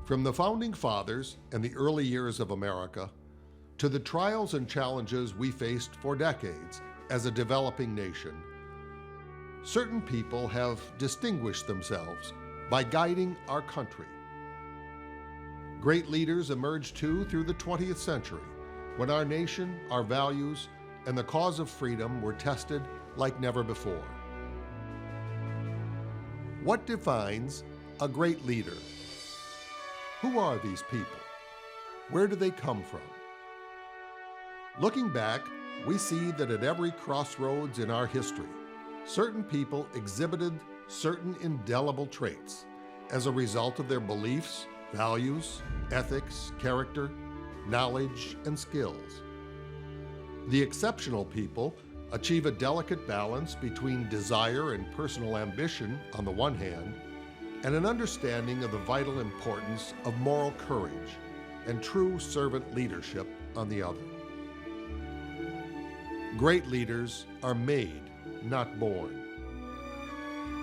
From the Founding Fathers and the early years of America to the trials and challenges we faced for decades as a developing nation, certain people have distinguished themselves by guiding our country. Great leaders emerged too through the 20th century, when our nation, our values, and the cause of freedom were tested like never before. What defines a great leader? Who are these people? Where do they come from? Looking back, we see that at every crossroads in our history, certain people exhibited certain indelible traits as a result of their beliefs, values, ethics, character, knowledge, and skills. The exceptional people achieve a delicate balance between desire and personal ambition on the one hand, and an understanding of the vital importance of moral courage and true servant leadership on the other. Great leaders are made, not born.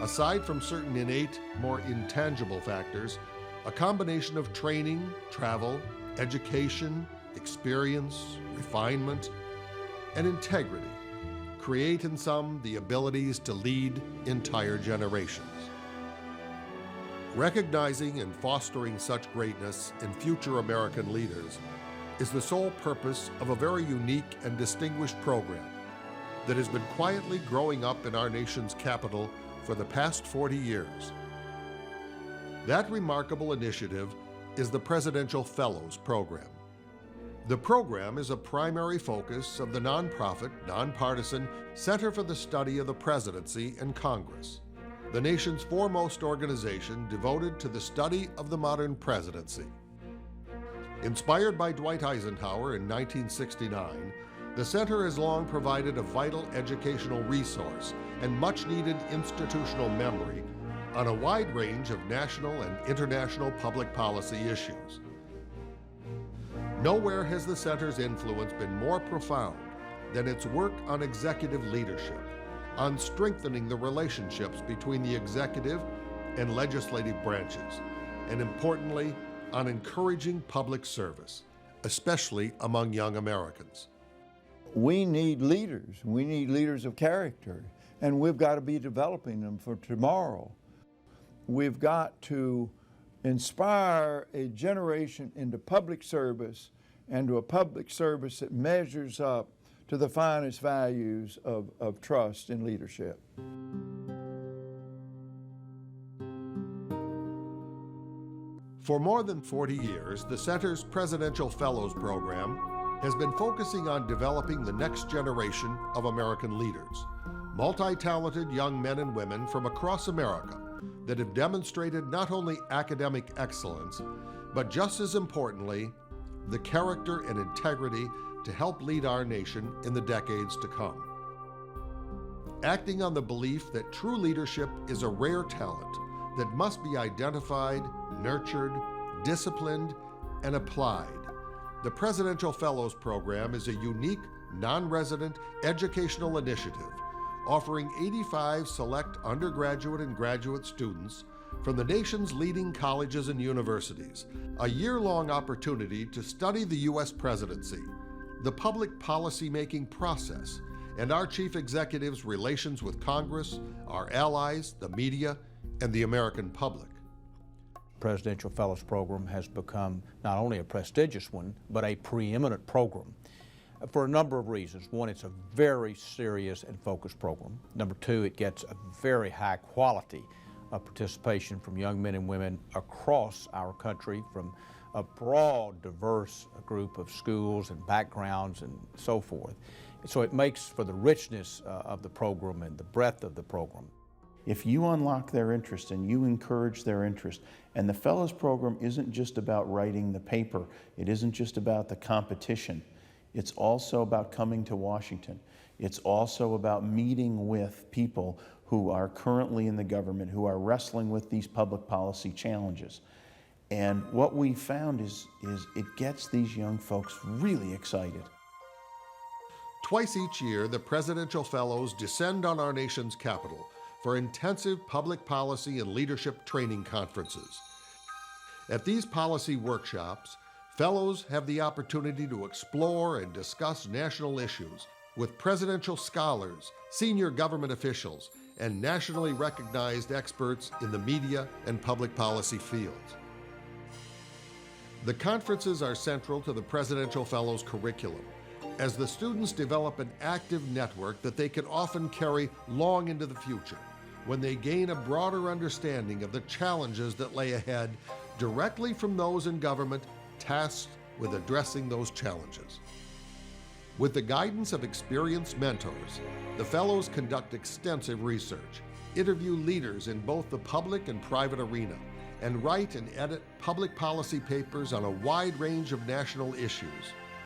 Aside from certain innate, more intangible factors, a combination of training, travel, education, experience, refinement, and integrity create in some the abilities to lead entire generations. Recognizing and fostering such greatness in future American leaders is the sole purpose of a very unique and distinguished program that has been quietly growing up in our nation's capital for the past 40 years. That remarkable initiative is the Presidential Fellows Program. The program is a primary focus of the nonprofit, nonpartisan Center for the Study of the Presidency and Congress, the nation's foremost organization devoted to the study of the modern presidency. Inspired by Dwight Eisenhower in 1969, the center has long provided a vital educational resource and much-needed institutional memory on a wide range of national and international public policy issues. Nowhere has the center's influence been more profound than its work on executive leadership, on strengthening the relationships between the executive and legislative branches, and importantly, on encouraging public service, especially among young Americans. We need leaders. We need leaders of character, and we've got to be developing them for tomorrow. We've got to inspire a generation into public service and to a public service that measures up to the finest values of trust and leadership. For more than 40 years, the Center's Presidential Fellows Program has been focusing on developing the next generation of American leaders, multi-talented young men and women from across America that have demonstrated not only academic excellence, but just as importantly, the character and integrity to help lead our nation in the decades to come. Acting on the belief that true leadership is a rare talent that must be identified, nurtured, disciplined, and applied, the Presidential Fellows Program is a unique, non-resident educational initiative offering 85 select undergraduate and graduate students from the nation's leading colleges and universities a year-long opportunity to study the U.S. presidency, the public policy-making process, and our chief executive's relations with Congress, our allies, the media, and the American public. Presidential Fellows Program has become not only a prestigious one, but a preeminent program for a number of reasons. One, it's a very serious and focused program. Number two, it gets a very high quality of participation from young men and women across our country from a broad, diverse group of schools and backgrounds and so forth. So it makes for the richness of the program and the breadth of the program. If you unlock their interest and you encourage their interest, and the Fellows Program isn't just about writing the paper, it isn't just about the competition, it's also about coming to Washington. It's also about meeting with people who are currently in the government, who are wrestling with these public policy challenges. And what we found is it gets these young folks really excited. Twice each year, the Presidential Fellows descend on our nation's capital for intensive public policy and leadership training conferences. At these policy workshops, fellows have the opportunity to explore and discuss national issues with presidential scholars, senior government officials, and nationally recognized experts in the media and public policy fields. The conferences are central to the Presidential Fellows curriculum, as the students develop an active network that they can often carry long into the future, when they gain a broader understanding of the challenges that lay ahead directly from those in government tasked with addressing those challenges. With the guidance of experienced mentors, the fellows conduct extensive research, interview leaders in both the public and private arena, and write and edit public policy papers on a wide range of national issues.